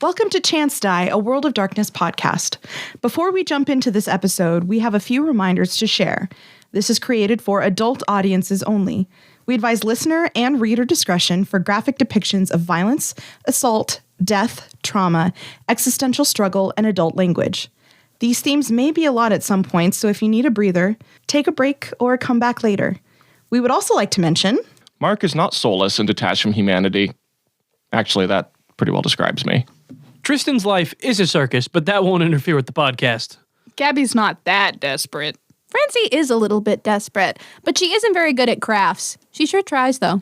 Welcome to Chance Die, a World of Darkness podcast. Before we jump into this episode, we have a few reminders to share. This is created for adult audiences only. We advise listener and reader discretion for graphic depictions of violence, assault, death, trauma, existential struggle, and adult language. These themes may be a lot at some points, so if you need a breather, take a break or come back later. We would also like to mention... Mark is not soulless and detached from humanity. Actually, that pretty well describes me. Tristan's life is a circus, but that won't interfere with the podcast. Gabby's not that desperate. Francie is a little bit desperate, but she isn't very good at crafts. She sure tries, though.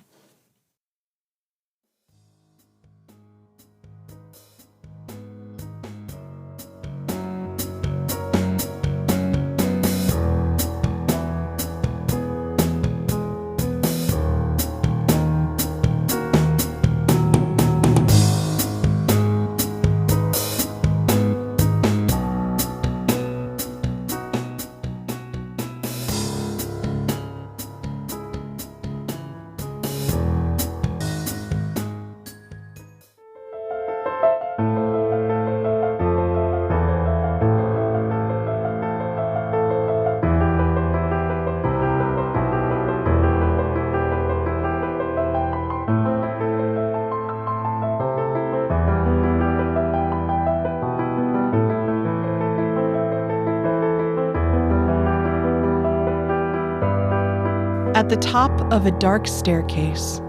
At the top of a dark staircase,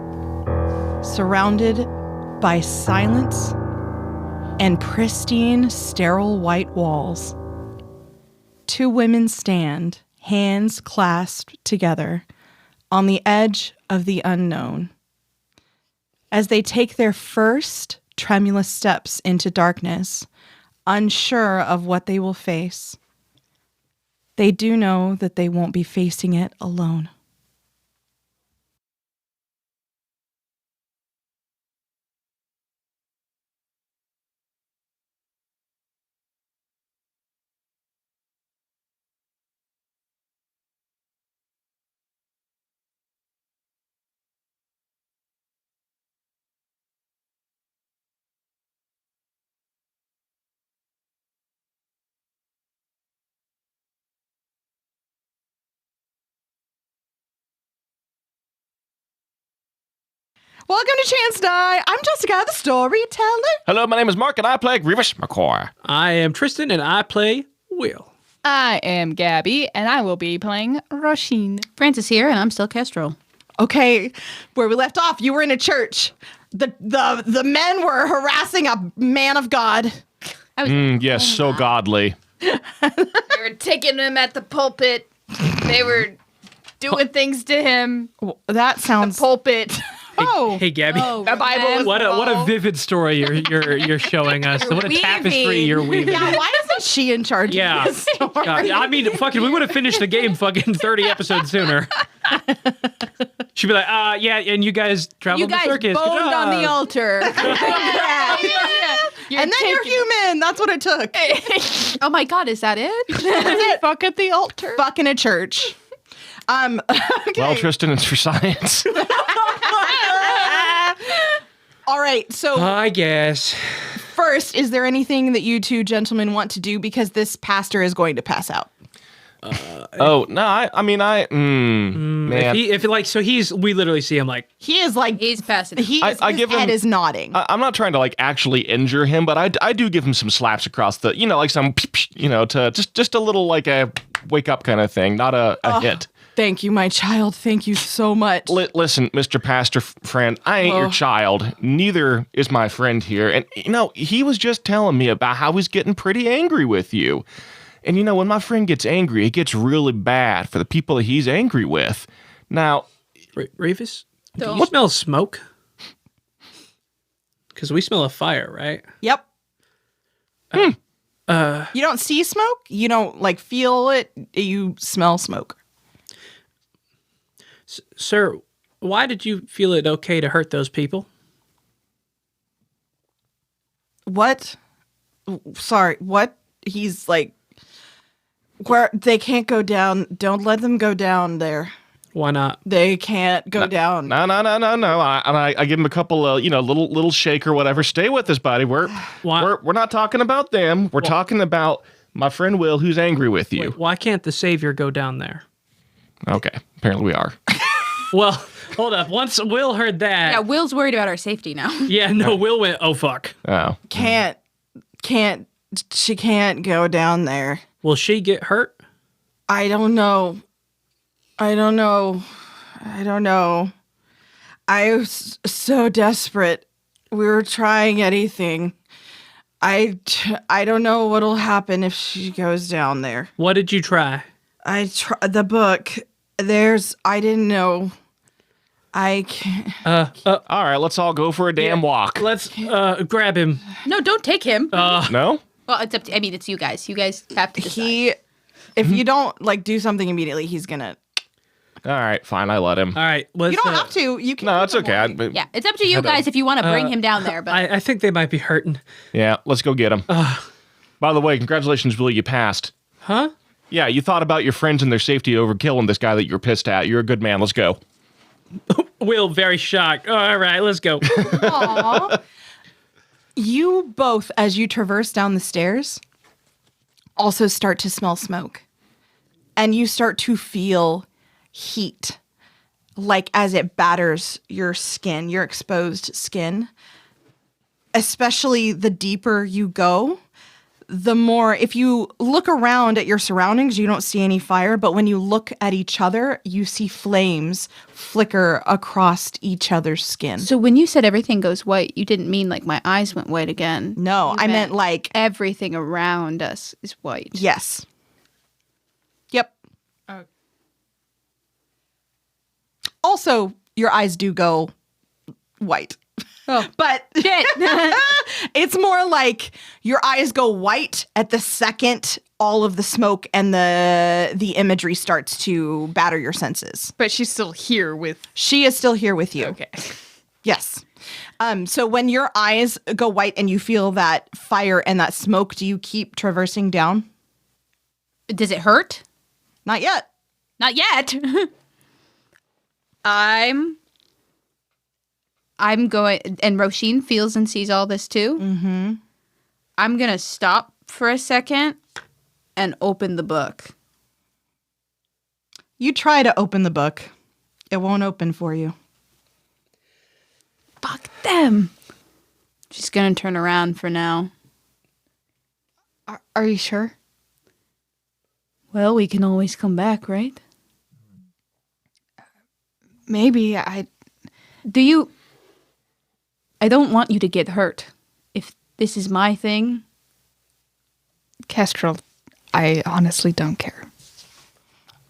surrounded by silence and pristine, sterile white walls, two women stand, hands clasped together, on the edge of the unknown. As they take their first tremulous steps into darkness, unsure of what they will face, they do know that they won't be facing it alone. Welcome to Chance Die. I'm Jessica, the storyteller. Hello, my name is Mark, and I play Grievous McCoy. I am Tristan, and I play Will. I am Gabby, and I will be playing Rasheen. Francis here, and I'm still Kestral. Okay, where we left off, you were in a church. The men were harassing a man of God. Yes, so godly. They were taking him at the pulpit. They were doing things to him. That sounds... Pulpit. Hey, Gabby. The Bible. What a vivid story you're showing us. What a tapestry you're weaving. Yeah, why isn't she in charge of this story? God, I mean, fucking, we would have finished the game fucking 30 episodes sooner. She'd be like, yeah, and you guys traveled the circus. You guys boned on the altar. And then you're human. That's what it took. Oh my God, is that it? Fuck at the altar. Fuck in a church. Okay. Well, Tristan, it's for science. All right, so I guess. First, is there anything that you two gentlemen want to do because this pastor is going to pass out? Man. We literally see him like. He is like... He's passing. His head is nodding. I'm not trying to like actually injure him, but I do give him some slaps across the, like some, to just a little like a wake up kind of thing, not a hit. Thank you, my child. Thank you so much. Listen, Mr. Pastor friend, I ain't your child. Neither is my friend here. And, he was just telling me about how he's getting pretty angry with you. And, when my friend gets angry, it gets really bad for the people that he's angry with. Now... Revis, do you smell smoke? Because we smell a fire, right? Yep. You don't see smoke? You don't, feel it? You smell smoke. Sir, why did you feel it okay to hurt those people? What? Sorry, what? He's like, where they can't go down. Don't let them go down there. Why not? They can't go down. No. I give him a couple of, little shake or whatever. Stay with us, buddy. We're not talking about them. We're talking about my friend Will, who's angry with you. Wait, why can't the Savior go down there? Okay, apparently we are. Well, hold up. Once Will heard that. Yeah, Will's worried about our safety now. Yeah, no, Will went, oh, fuck. Oh. She can't go down there. Will she get hurt? I don't know. I was so desperate. We were trying anything. I don't know what'll happen if she goes down there. What did you try? I tried the book. I didn't know. I can't. All right, let's all go for a damn walk. Let's grab him. No, don't take him. No? Well, it's up to, it's you guys. You guys have to decide. If you don't do something immediately, he's gonna. All right, fine. I let him. All right. Let's, You don't have to. You can. No, it's okay. Yeah, it's up to you guys if you want to bring him down there. But I think they might be hurting. Yeah, let's go get him. By the way, congratulations, Will. You passed. Huh? Yeah, you thought about your friends and their safety over killing this guy that you're pissed at. You're a good man. Let's go. Will, very shocked. All right, let's go. Aww. You both, as you traverse down the stairs, also start to smell smoke. And you start to feel heat, like as it batters your skin, your exposed skin. Especially the deeper you go, the more, if you look around at your surroundings, you don't see any fire, but when you look at each other, you see flames flicker across each other's skin. so when you said everything goes white, you didn't mean like my eyes went white again. No, You I meant like, everything around us is white. yes. Yep. Also, your eyes do go white. Oh, But shit. it's more like your eyes go white at the second all of the smoke and the imagery starts to batter your senses. But she's still here with. She is still here with you. Okay. Yes. So when your eyes go white and you feel that fire and that smoke, do you keep traversing down? Does it hurt? Not yet. Not yet. I'm going, and Roisin feels and sees all this too. Mm-hmm. I'm going to stop for a second and open the book. You try to open the book. It won't open for you. Fuck them. She's going to turn around for now. Are you sure? Well, we can always come back, right? Maybe. I don't want you to get hurt. If this is my thing. Kestral, I honestly don't care.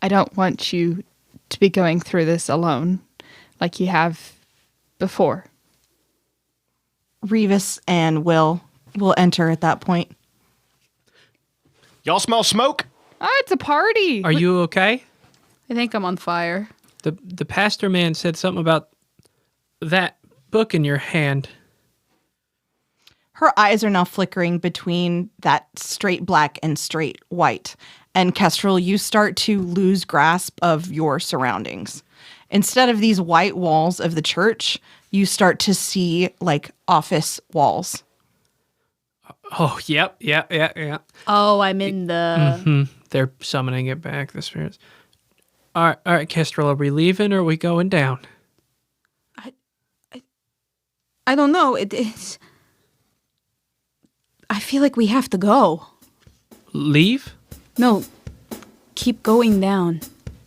I don't want you to be going through this alone like you have before. Revis and Will enter at that point. Y'all smell smoke? Oh, it's a party. Are you okay? I think I'm on fire. The pastor man said something about that book in your hand. Her eyes are now flickering between that straight black and straight white. And Kestral, you start to lose grasp of your surroundings. Instead of these white walls of the church, you start to see like office walls. Oh, yep. Oh, I'm in the... They're summoning it back, the spirits. All right, Kestral, are we leaving or are we going down? I don't know. It's... I feel like we have to go. Leave? No, keep going down.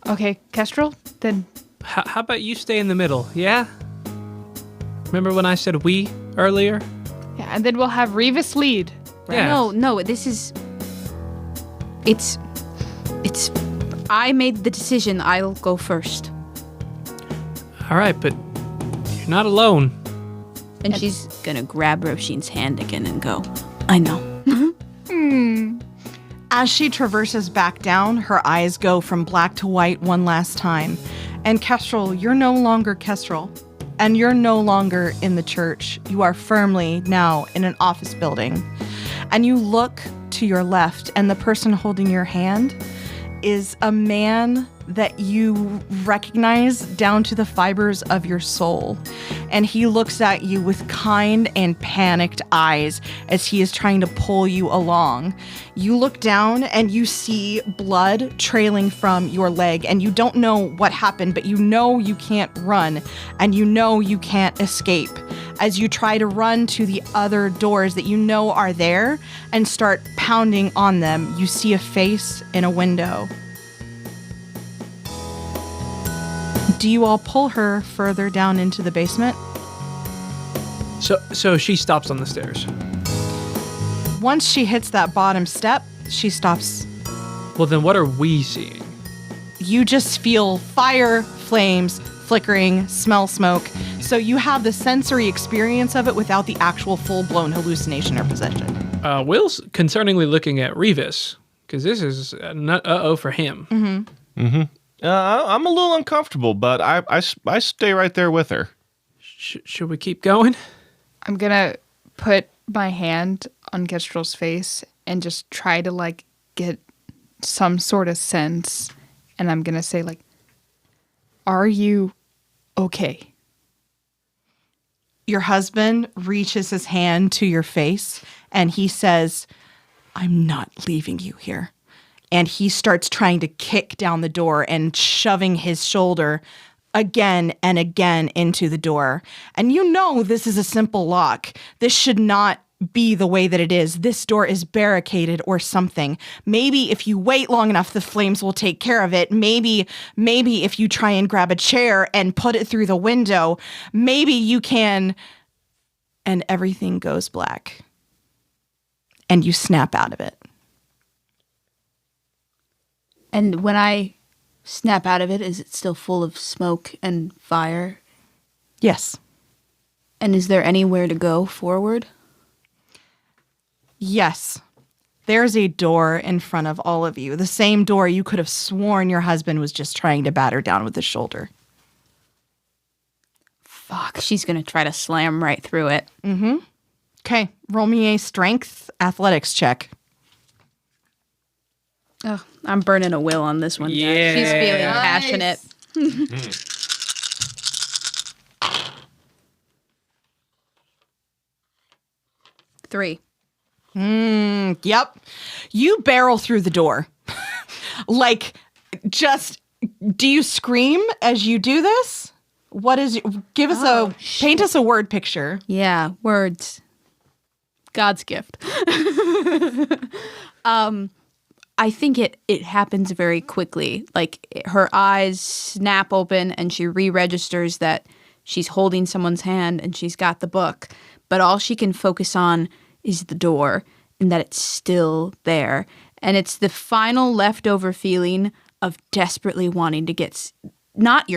Okay, Kestral, then How about you stay in the middle, yeah? Remember when I said we earlier? yeah, and then we'll have Revis lead. Yeah. No, this is... It's... I made the decision. I'll go first. All right, but you're not alone. And she's gonna grab Roshin's hand again and go, I know. As she traverses back down, her eyes go from black to white one last time. And Kestral, you're no longer Kestral. And you're no longer in the church. You are firmly now in an office building. And you look to your left, and the person holding your hand is a man that you recognize down to the fibers of your soul. And he looks at you with kind and panicked eyes as he is trying to pull you along. You look down and you see blood trailing from your leg, and you don't know what happened, but you know you can't run, and you know you can't escape. As you try to run to the other doors that you know are there and start pounding on them, you see a face in a window. Do you all pull her further down into the basement? So she stops on the stairs. Once she hits that bottom step, she stops. Well, then what are we seeing? You just feel fire, flames, flickering, smell smoke. So you have the sensory experience of it without the actual full-blown hallucination or possession. Will's concerningly looking at Revis, because this is uh-oh for him. I'm a little uncomfortable, but I stay right there with her. Should we keep going? I'm gonna put my hand on Kestral's face and just try to like get some sort of sense, and I'm gonna say like, "Are you okay?" Your husband reaches his hand to your face and he says, "I'm not leaving you here." And he starts trying to kick down the door and shoving his shoulder again and again into the door. And you know this is a simple lock. This should not be the way that it is. This door is barricaded or something. Maybe if you wait long enough, the flames will take care of it. Maybe if you try and grab a chair and put it through the window, maybe you can. And everything goes black. And you snap out of it. And when I snap out of it, is it still full of smoke and fire? Yes. And is there anywhere to go forward? Yes. There's a door in front of all of you. The same door you could have sworn your husband was just trying to batter down with his shoulder. Fuck, she's gonna try to slam right through it. Okay, roll me a strength athletics check. Oh, I'm burning a will on this one. Guys. Yeah. She's feeling passionate. 3. Yep. You barrel through the door. Like, just, do you scream as you do this? What is, paint us a word picture. Yeah, words. God's gift. I think it happens very quickly. Like her eyes snap open and she re-registers that she's holding someone's hand and she's got the book, but all she can focus on is the door and that it's still there. And it's the final leftover feeling of desperately wanting to get not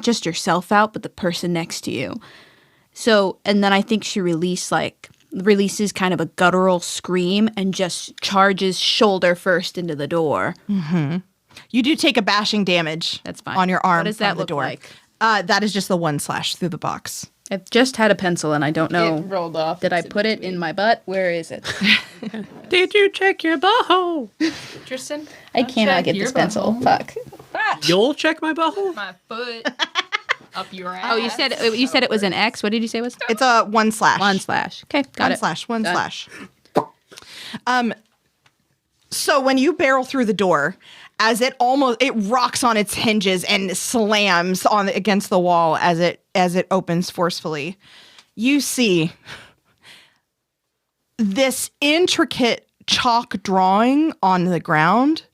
just yourself out, but the person next to you. So, and then I think she releases kind of a guttural scream and just charges shoulder first into the door. Mm-hmm. You do take a bashing damage. That's fine. On your arm. What does that from the look door. like? That is just the one slash through the box. I just had a pencil and I don't know. It rolled off. Did I put it in my butt? Where is it? Did you check your butthole? Tristan? I cannot get this pencil. Fuck. You'll check my butthole? My foot up your ass. Oh, you said it was an X. What did you say it was? It's a one slash. One slash. Okay, got it. One Done. slash. So when you barrel through the door, as it rocks on its hinges and slams against the wall as it opens forcefully, you see this intricate chalk drawing on the ground,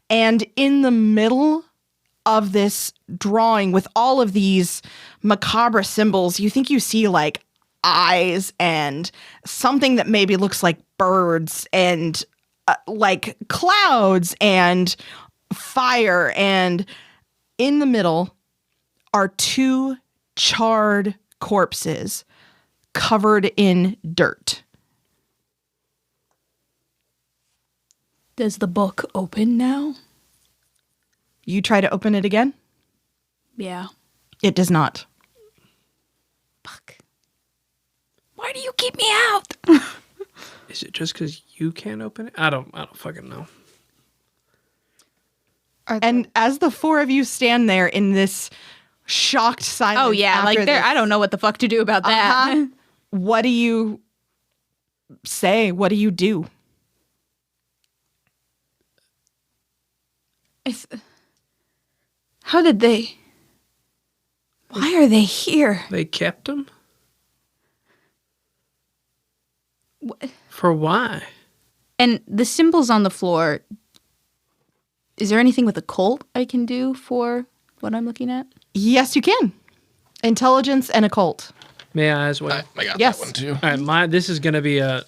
and in the middle of this drawing with all of these macabre symbols, you think you see like eyes and something that maybe looks like birds and like clouds and fire, and in the middle are 2 charred corpses covered in dirt. Does the book open now? You try to open it again? Yeah. It does not. Fuck. Why do you keep me out? Is it just because you can't open it? I don't fucking know. And as the four of you stand there in this shocked silence. Oh yeah, like there. I don't know what the fuck to do about that. What do you say? What do you do? How did they? Why are they here? They kept him? What? For why? And the symbols on the floor. Is there anything with a cult I can do for what I'm looking at? Yes, you can. Intelligence and occult. May I as well? I got Yes. that one too. All right, this is going to be a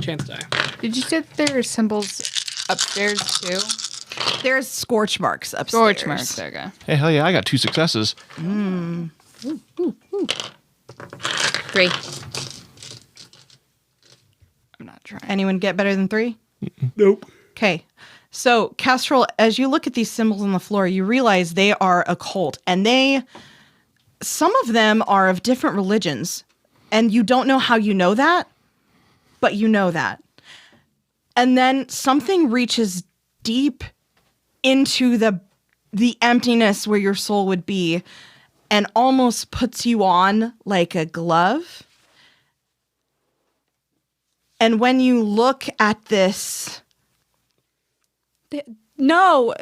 chance die. Did you say that there are symbols upstairs too? There's scorch marks upstairs. Scorch marks. There you go. Hey, hell yeah, I got 2 successes. 3. I'm not trying. Anyone get better than 3? Nope. Okay. So, Kestral, as you look at these symbols on the floor, you realize they are occult, and some of them are of different religions, and you don't know how you know that, but you know that. And then something reaches deep into the emptiness where your soul would be and almost puts you on like a glove. And when you look at this, No.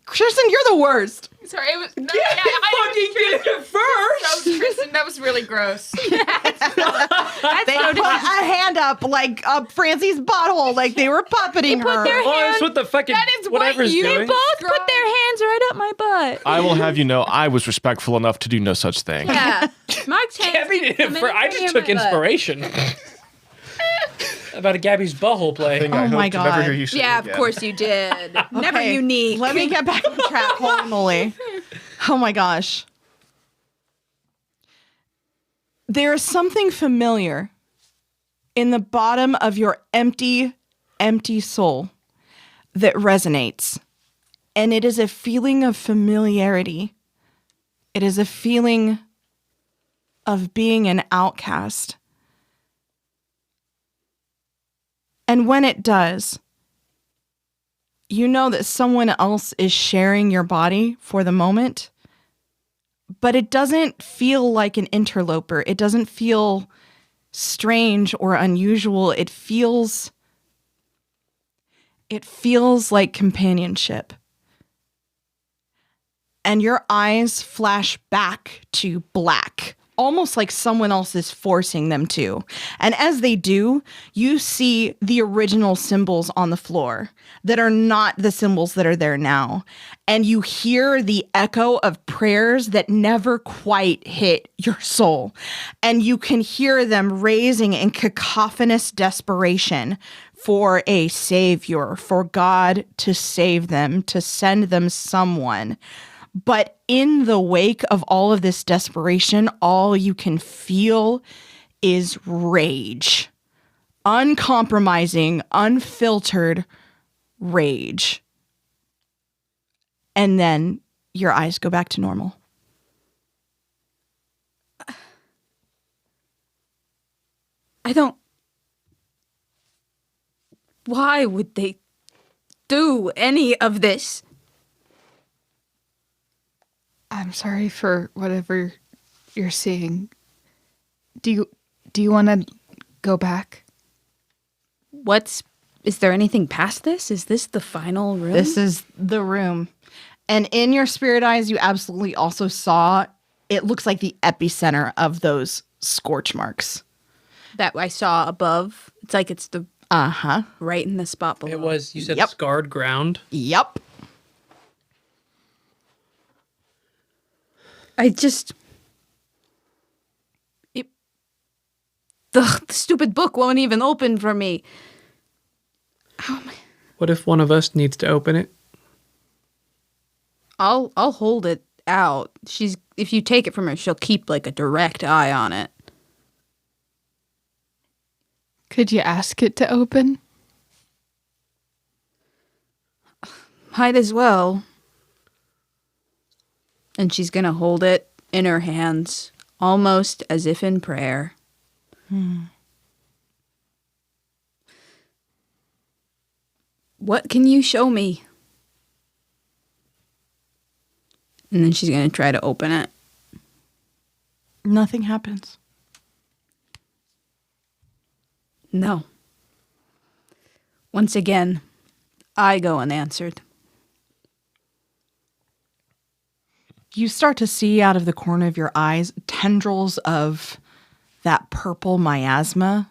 Kristen, you're the worst. Sorry, it was. No, I fucking get it first! That was Kristen. That was really gross. They put a hand up like up Francie's butthole, like they were puppeting her. their Oh, that's what the fucking That is what whatever's you doing. Both put their hands right up my butt. I will have you know, I was respectful enough to do no such thing. Yeah. Mark's hands. I just took inspiration. About a Gabby's butthole play. I Oh hope my to never God. hear you say Yeah, it of again. course you did. Never Okay, unique. Let me get back on track. Holy moly. Oh my gosh. There is something familiar in the bottom of your empty, empty soul that resonates. And it is a feeling of familiarity. It is a feeling of being an outcast. And when it does, you know that someone else is sharing your body for the moment, but it doesn't feel like an interloper. It doesn't feel strange or unusual. It feels like companionship. And your eyes flash back to black, almost like someone else is forcing them to. And as they do, you see the original symbols on the floor that are not the symbols that are there now. And you hear the echo of prayers that never quite hit your soul. And you can hear them raising in cacophonous desperation for a savior, for God to save them, to send them someone. But in the wake of all of this desperation, all you can feel is rage. Uncompromising, unfiltered rage. And then your eyes go back to normal. I don't. Why would they do any of this? I'm sorry for whatever you're seeing. Do you want to go back? Is there anything past this? Is this the final room? This is the room. And in your spirit eyes, you absolutely also saw, it looks like the epicenter of those scorch marks. that I saw above. It's like it's the Uh-huh. right in the spot below. It was, you said Yep. scarred ground. Yep. I just. The stupid book won't even open for me. Oh my. What if one of us needs to open it? I'll hold it out. If you take it from her, she'll keep like a direct eye on it. Could you ask it to open? Might as well. And she's gonna hold it in her hands, almost as if in prayer. What can you show me? And then she's going to try to open it. Nothing happens. No. Once again, I go unanswered. You start to see out of the corner of your eyes tendrils of that purple miasma,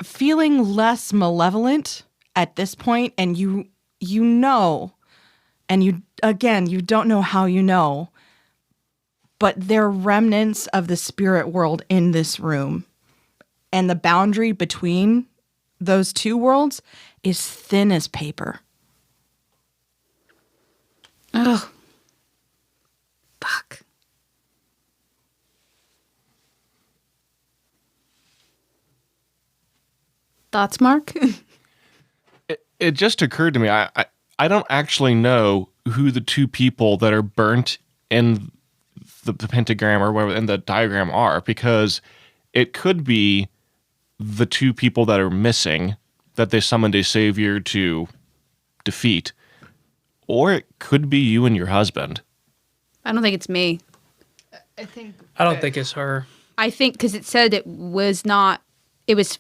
feeling less malevolent at this point, and you know, and you don't know how you know, but there are remnants of the spirit world in this room, and the boundary between those two worlds is thin as paper. Ugh. Fuck. Thoughts, Mark? It just occurred to me, I don't actually know who the two people that are burnt in the pentagram or whatever in the diagram are, because it could be the two people that are missing that they summoned a savior to defeat, or it could be you and your husband. I don't think it's me. I don't think it's her. I think because it said it was not, it was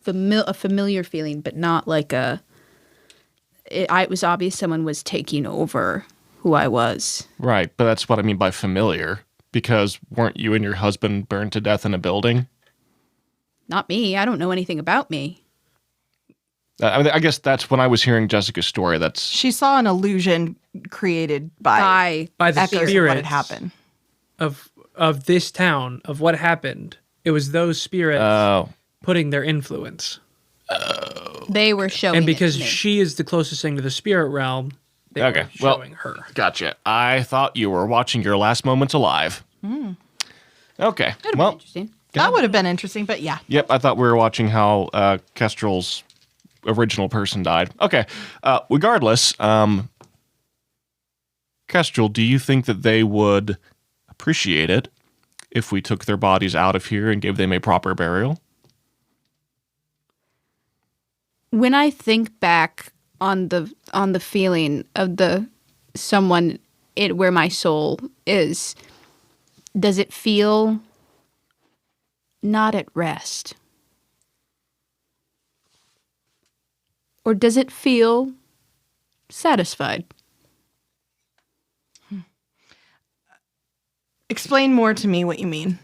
a familiar feeling, but not like it was obvious someone was taking over who I was. Right, but that's what I mean by familiar, because weren't you and your husband burned to death in a building? Not me. I don't know anything about me. I guess that's when I was hearing Jessica's story. She saw an illusion created by By the echoes of what spirits had happened. of this town, of what happened. It was those spirits putting their influence. They were showing And because it to me. she is the closest thing to the spirit realm, they were showing her. Gotcha. I thought you were watching your last moments alive. Okay, That'd be well, interesting. That would have been interesting, but yeah. yep, I thought we were watching how Kestral's original person died. Okay, regardless, Kestral, do you think that they would appreciate it if we took their bodies out of here and gave them a proper burial? When I think back on the feeling of the someone where my soul is, does it feel not at rest? Or does it feel satisfied? Explain more to me what you mean.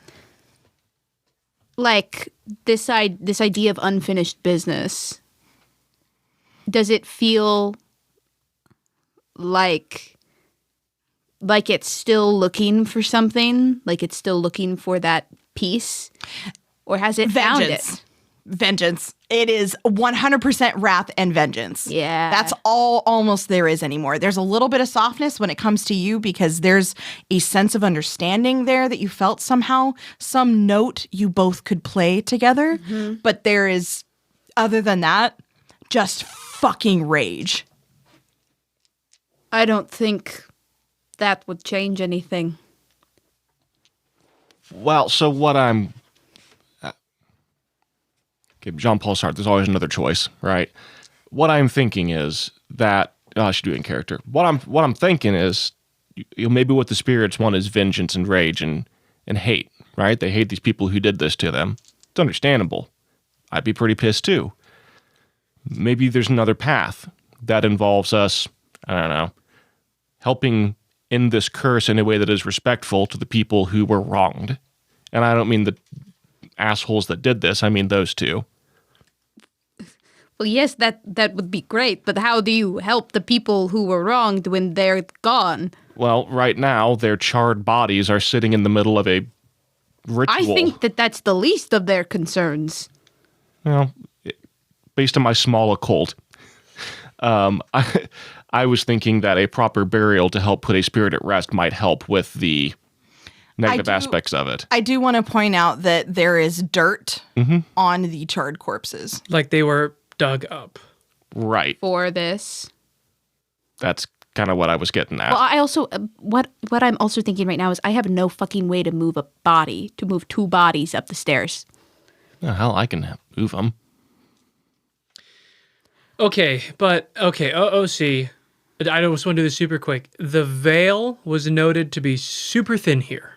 Like this idea of unfinished business. Does it feel like it's still looking for something? Like it's still looking for that piece? Or has it found it? Vengeance. It is 100% wrath and vengeance. Yeah. That's all almost there is anymore. There's a little bit of softness when it comes to you because there's a sense of understanding there that you felt somehow, some note you both could play together. Mm-hmm. But there is, other than that, just fucking rage. I don't think that would change anything. Well, so what I'm... Okay, Jean-Paul Sartre, there's always another choice, right? What I'm thinking is that... I should do it in character. What I'm thinking is maybe what the spirits want is vengeance and rage and hate, right? They hate these people who did this to them. It's understandable. I'd be pretty pissed too. Maybe there's another path that involves us, I don't know, helping end this curse in a way that is respectful to the people who were wronged. And I don't mean the assholes that did this, I mean those two. Well, yes, that would be great, but how do you help the people who were wronged when they're gone? Well, right now, their charred bodies are sitting in the middle of a ritual. I think that's the least of their concerns. Well, based on my small occult, I was thinking that a proper burial to help put a spirit at rest might help with the negative aspects of it. I do want to point out that there is dirt on the charred corpses. Like they were dug up. Right. For this. That's kind of what I was getting at. Well, I also, what I'm also thinking right now is I have no fucking way to move two bodies up the stairs. Oh, hell, I can move them. Okay, but, okay, OOC, I just want to do this super quick. The veil was noted to be super thin here.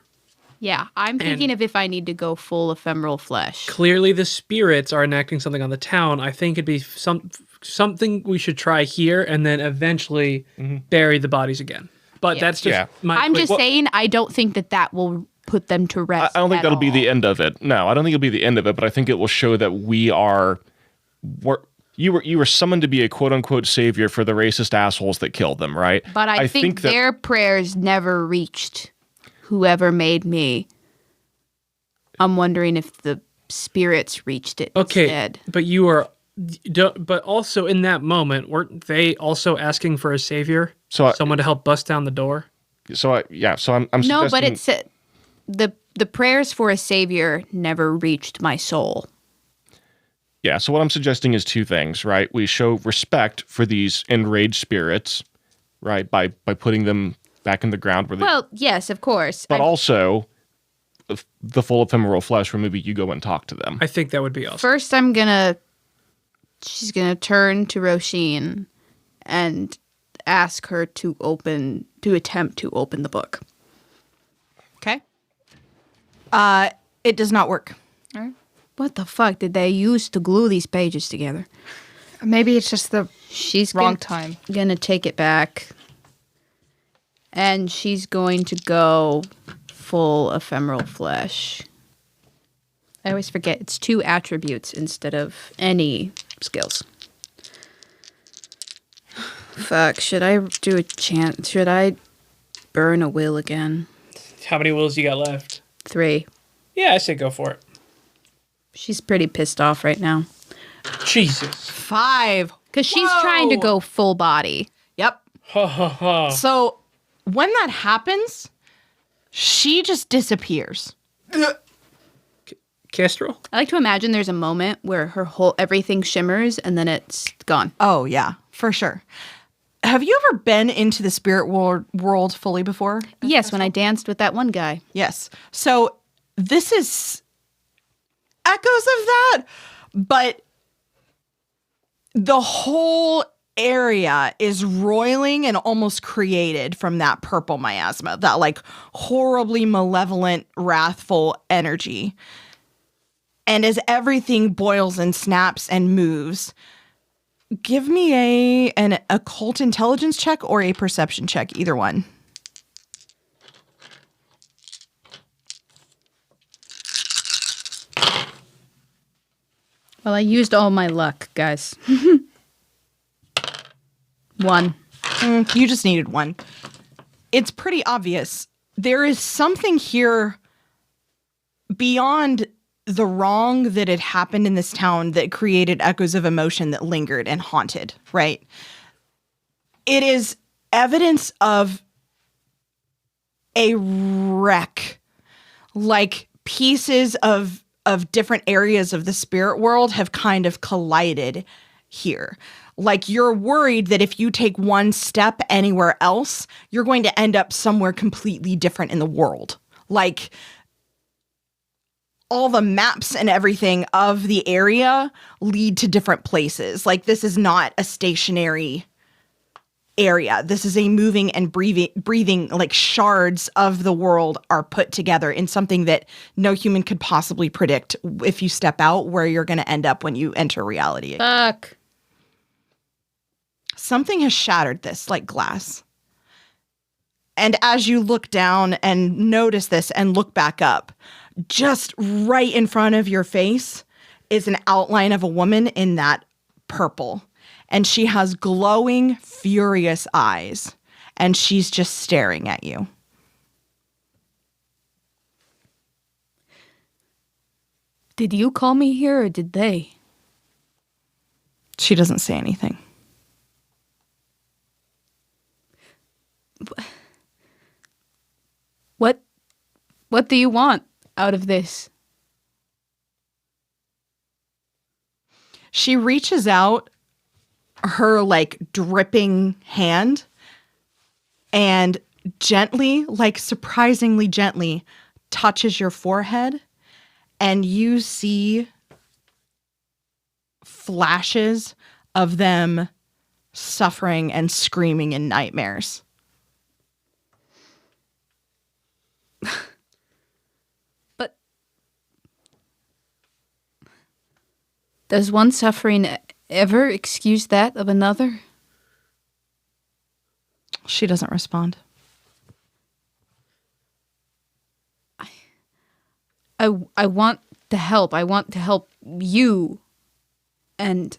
Yeah, I'm thinking of if I need to go full ephemeral flesh. Clearly, the spirits are enacting something on the town. I think it'd be something we should try here, and then eventually bury the bodies again. But that's just my. I'm just saying, I don't think that will put them to rest. I don't think that'll be all. the end of it. No, I don't think it'll be the end of it, but I think it will show that you were summoned to be a quote unquote savior for the racist assholes that killed them, right? But I think their prayers never reached whoever made me. I'm wondering if the spirits reached it instead. But but also in that moment, weren't they also asking for a savior? Someone to help bust down the door? I'm no, suggesting, but it's the prayers for a savior never reached my soul. Yeah, so what I'm suggesting is two things, right? We show respect for these enraged spirits, right, by putting them back in the ground where Well, yes, of course. but also the full ephemeral flesh where maybe you go and talk to them. I think that would be awesome. First, she's gonna turn to Roisin and ask her to attempt to open the book. Okay. It does not work. What the fuck did they use to glue these pages together? Maybe it's just the She's wrong time. Gonna take it back, and she's going to go full ephemeral flesh. I always forget it's 2 attributes instead of any skills. Fuck, should I do a chant? Should I burn a will again? How many wills you got left? 3. Yeah, I say go for it. She's pretty pissed off right now. Jesus. 5. Because she's trying to go full body. Yep. Ha ha ha. So when that happens, she just disappears. Kestral? I like to imagine there's a moment where everything shimmers and then it's gone. Oh, yeah, for sure. Have you ever been into the spirit world fully before? Yes, when I danced with that one guy. Yes. So this is echoes of that, but the whole area is roiling and almost created from that purple miasma, that like horribly malevolent, wrathful energy. And as everything boils and snaps and moves, give me an occult intelligence check or a perception check, either one. Well, I used all my luck, guys. 1. You just needed 1. It's pretty obvious. There is something here beyond the wrong that had happened in this town that created echoes of emotion that lingered and haunted, right? It is evidence of a wreck, like pieces of different areas of the spirit world have kind of collided here. Like you're worried that if you take one step anywhere else, you're going to end up somewhere completely different in the world. Like all the maps and everything of the area lead to different places. Like this is not a stationary area. This is a moving and breathing, like shards of the world are put together in something that no human could possibly predict if you step out where you're going to end up when you enter reality. Fuck. Something has shattered this like glass. And as you look down and notice this and look back up, just right in front of your face is an outline of a woman in that purple. And she has glowing, furious eyes. And she's just staring at you. Did you call me here or did they? She doesn't say anything. What do you want out of this? She reaches out her like dripping hand and gently, like surprisingly gently, touches your forehead, and you see flashes of them suffering and screaming in nightmares. But does one suffering ever excuse that of another? She doesn't respond. I want to help. I want to help you. And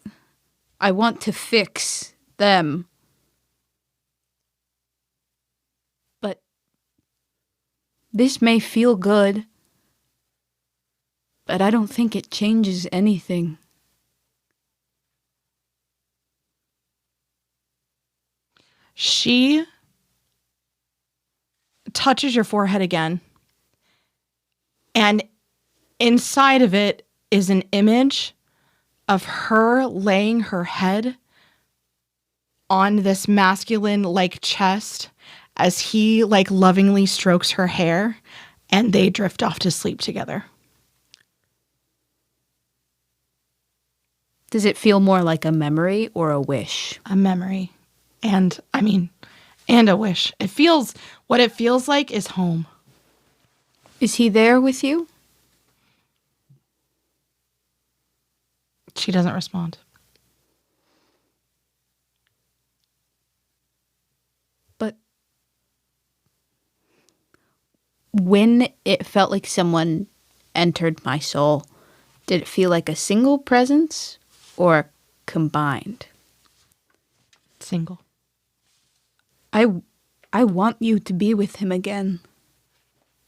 I want to fix them. But this may feel good, but I don't think it changes anything. She touches your forehead again. And inside of it is an image of her laying her head on this masculine chest as he lovingly strokes her hair, and they drift off to sleep together. Does it feel more like a memory or a wish? A memory. And a wish. What it feels like is home. Is he there with you? She doesn't respond. But when it felt like someone entered my soul, did it feel like a single presence or combined? Single. I want you to be with him again.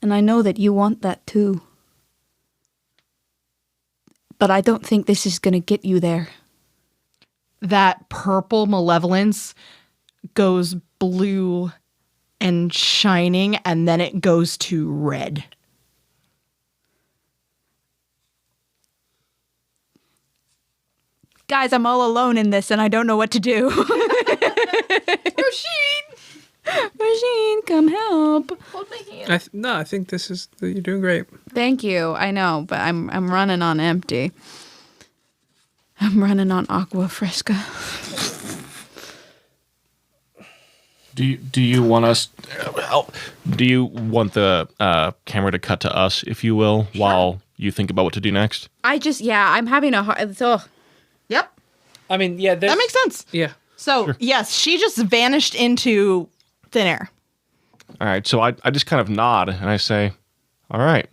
And I know that you want that too. But I don't think this is going to get you there. That purple malevolence goes blue and shining, and then it goes to red. Guys, I'm all alone in this and I don't know what to do. Machine, come help. Hold my hand. I think you're doing great. Thank you. I know, but I'm running on empty. I'm running on agua fresca. Do you want us? Do you want the camera to cut to us, if you will, while you think about what to do next? I'm having a hard. Yep. I mean, yeah, That makes sense. Yeah. So, yes, she just vanished into thin air. All right, so I just kind of nod and I say, all right.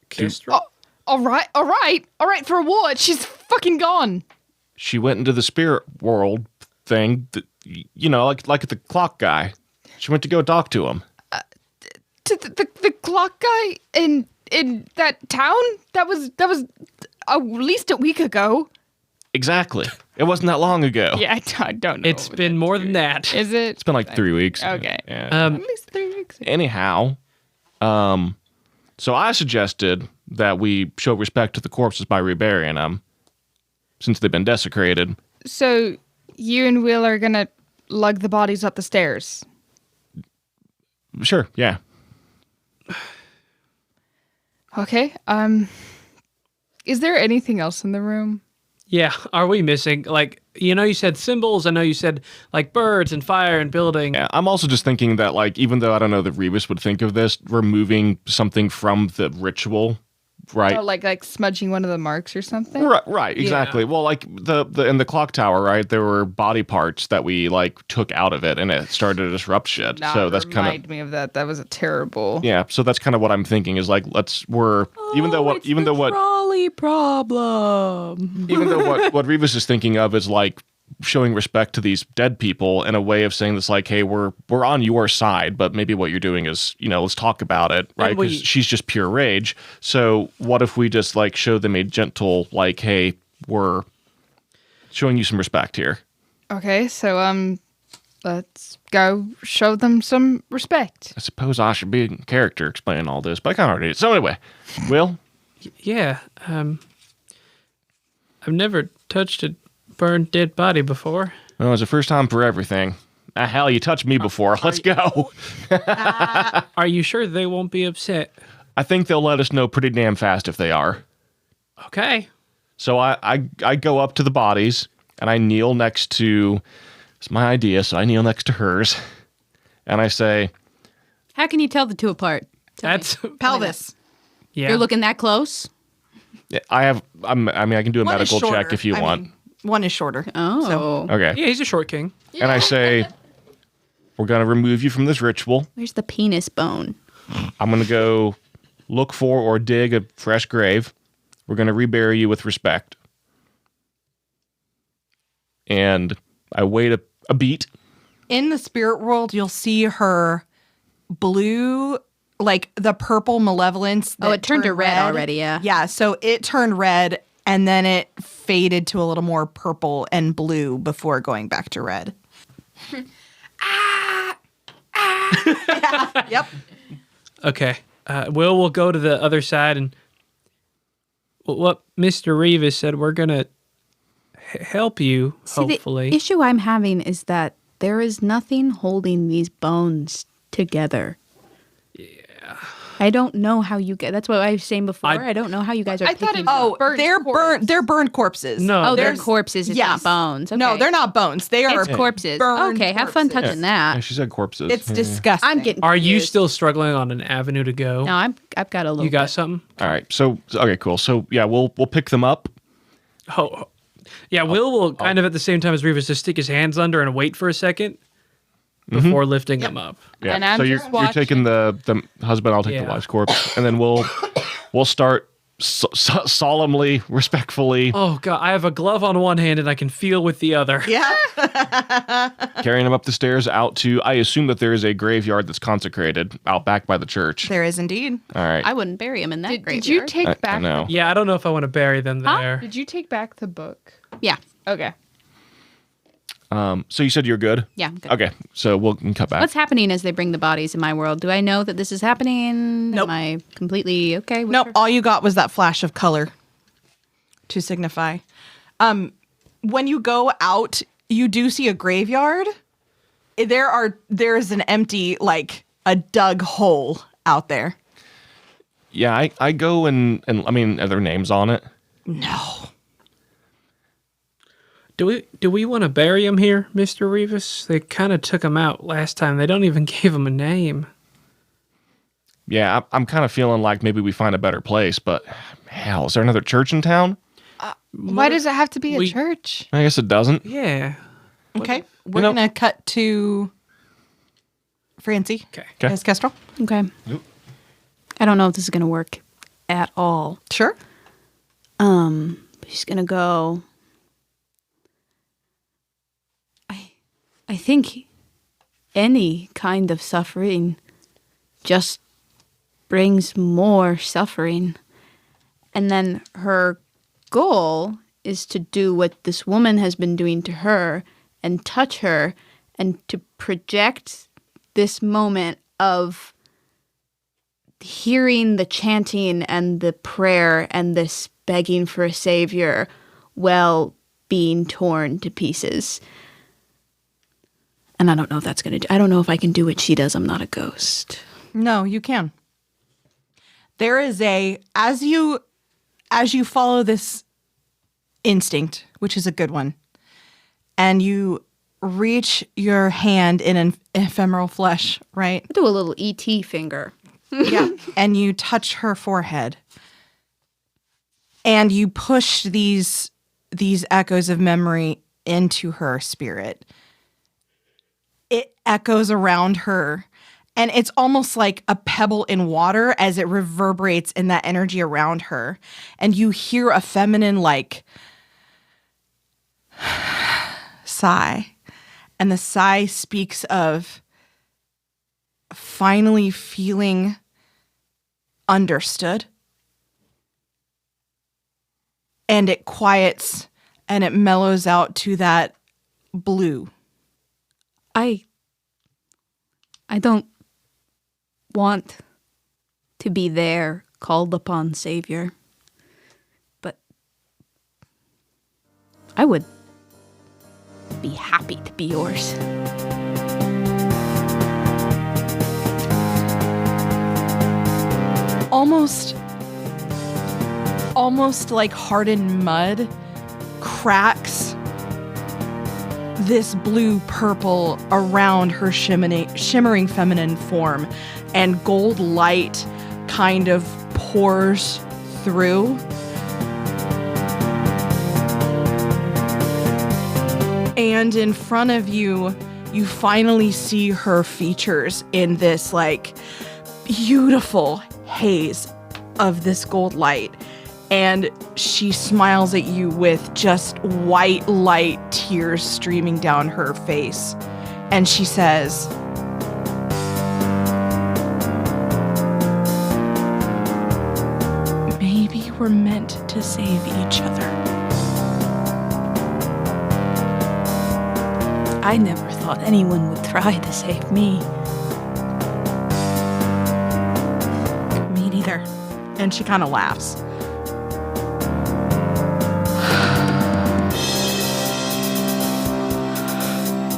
Kestral? All right. For what? She's fucking gone. She went into the spirit world thing, like the clock guy. She went to go talk to him. To the clock guy in that town? That was at least a week ago. Exactly. It wasn't that long ago. Yeah, I don't know. It's been more than that. Is it? It's been like 3 weeks. Okay. Yeah. At least 3 weeks. Anyhow, so I suggested that we show respect to the corpses by reburying them, since they've been desecrated. So you and Will are gonna lug the bodies up the stairs. Sure, yeah. Okay. Is there anything else in the room? Yeah. Are we missing? You said symbols. I know you said birds and fire and building. Yeah, I'm also just thinking that, even though I don't know that Rebus would think of this, removing something from the ritual, right? Oh, like smudging one of the marks or something? Right, exactly. Yeah. Well, in the clock tower, right, there were body parts that we took out of it, and it started to disrupt shit. So that's kind remind me of that. That was a terrible. yeah. So that's kind of what I'm thinking is even though what trolley problem. even though what Rebus is thinking of is showing respect to these dead people in a way of saying this hey, we're on your side, but maybe what you're doing is let's talk about it, right? Because she's just pure rage. So what if we just show them a gentle hey, we're showing you some respect here. Okay, so let's go show them some respect. I suppose I should be in character explaining all this, but I kind of already did. So anyway, Will? Yeah. I've never touched a burned dead body before. Well, it's the first time for everything. Hell, you touched me before. Let's go. Are you sure they won't be upset? I think they'll let us know pretty damn fast if they are. Okay. So I go up to the bodies and I kneel next to It's my idea, so I kneel next to hers. And I say, How can you tell the two apart? That's Pelvis. yeah. You're looking that close? I can do a One is medical shorter. check if you I want. mean, one is shorter. Oh. Okay. Yeah, he's a short king. And I say, we're going to remove you from this ritual. Where's the penis bone? I'm going to go look for or dig a fresh grave. We're going to rebury you with respect. And I wait a beat. In the spirit world, you'll see her blue, like the purple malevolence. Oh, that it turned to red already, yeah. Yeah, so it turned red and then it faded to a little more purple and blue before going back to red. Yeah, yep. Okay. Will go to the other side and what Mr. Revis said, we're going to help you, hopefully. The issue I'm having is that there is nothing holding these bones together. Yeah. I don't know how you get. That's what I was saying before. I don't know how you guys are. I thought picking- it was Oh, they're burnt. They're burned corpses. No. Oh, they're there's- corpses. It's yes. not bones. Okay. No, they're not bones. They are It's corpses. burned Okay, have fun corpses. touching Yeah, that. she said corpses. It's disgusting. I'm getting. Are you confused. still struggling on an avenue to go? No, I've got a little. You got bit. something? All right. So, okay, cool. So, yeah, we'll pick them up. Oh, yeah. Will kind of at the same time as Revis just stick his hands under and wait for a second before lifting them up. Yeah. And I'm So you're just taking the husband, I'll take the Yeah. wife's corpse, and then we'll start solemnly, respectfully Oh god, I have a glove on one hand and I can feel with the other. Yeah. carrying him up the stairs out to, I assume that there is a graveyard that's consecrated out back by the church. There is indeed. All right. I wouldn't bury him in that graveyard. Did you take I back? know. Yeah, I don't know if I want to bury them there. Did you take back the book? Yeah. Okay. So you said you're good? Yeah. I'm good. Okay. So we'll cut back. What's happening as they bring the bodies in my world? Do I know that this is happening? Nope. Am I completely okay with Nope. her? All you got was that flash of color to signify. When you go out, you do see a graveyard. There's an empty, like a dug hole out there. Yeah, I go and I mean, are there names on it? No. Do we want to bury him here, Mr. Revis? They kind of took him out last time. They don't even give him a name. Yeah, I'm kind of feeling like maybe we find a better place, but hell, is there another church in town? Why does it have to be a we- church? I guess it doesn't. Yeah. Okay. We're know- going to cut to Francie. Okay. Okay. As Kestral. Okay. I don't know if this is going to work at all. Sure. She's going to go. I think any kind of suffering just brings more suffering. And then her goal is to do what this woman has been doing to her and touch her and to project this moment of hearing the chanting and the prayer and this begging for a savior while being torn to pieces. And I don't know if that's going to do. I don't know if I can do what she does. I'm not a ghost. No, you can. There is as you follow this instinct, which is a good one, and you reach your hand in an ephemeral flesh, right? Do a little ET finger. Yeah. And you touch her forehead. And you push these echoes of memory into her spirit. It echoes around her. And it's almost like a pebble in water as it reverberates in that energy around her. And you hear a feminine, like, sigh. And the sigh speaks of finally feeling understood. And it quiets and it mellows out to that blue. I don't want to be their called upon savior, but I would be happy to be yours. Almost like hardened mud cracks this blue purple around her shimmering feminine form, and gold light kind of pours through. And in front of you, you finally see her features in this like beautiful haze of this gold light. And she smiles at you with just white light tears streaming down her face. And she says, "Maybe we're meant to save each other." I never thought anyone would try to save me. Me neither. And she kind of laughs.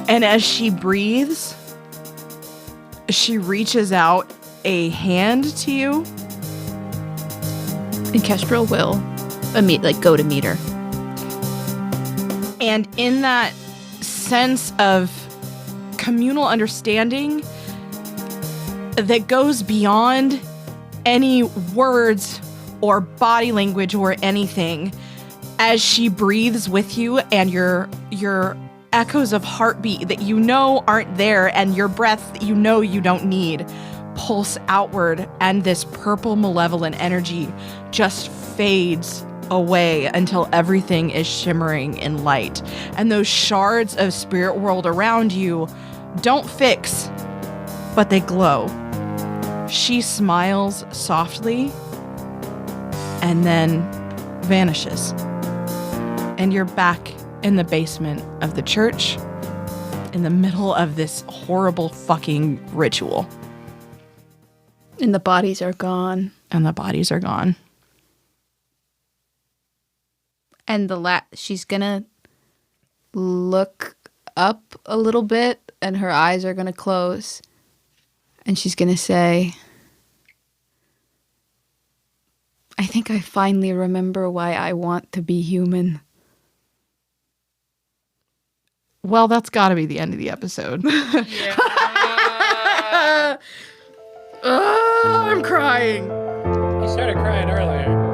And as she breathes, she reaches out a hand to you. And Kestral will go to meet her. And in that sense of communal understanding that goes beyond any words or body language or anything, as she breathes with you and your echoes of heartbeat that you know aren't there and your breath that you know you don't need pulse outward, and this purple malevolent energy just fades away until everything is shimmering in light. And those shards of spirit world around you don't fix, but they glow. She smiles softly and then vanishes. And you're back in the basement of the church in the middle of this horrible fucking ritual. And the bodies are gone. And the bodies are gone. And she's gonna look up a little bit and her eyes are gonna close. And she's gonna say, "I think I finally remember why I want to be human." Well, that's got to be the end of the episode. Yeah. I'm crying. You started crying earlier.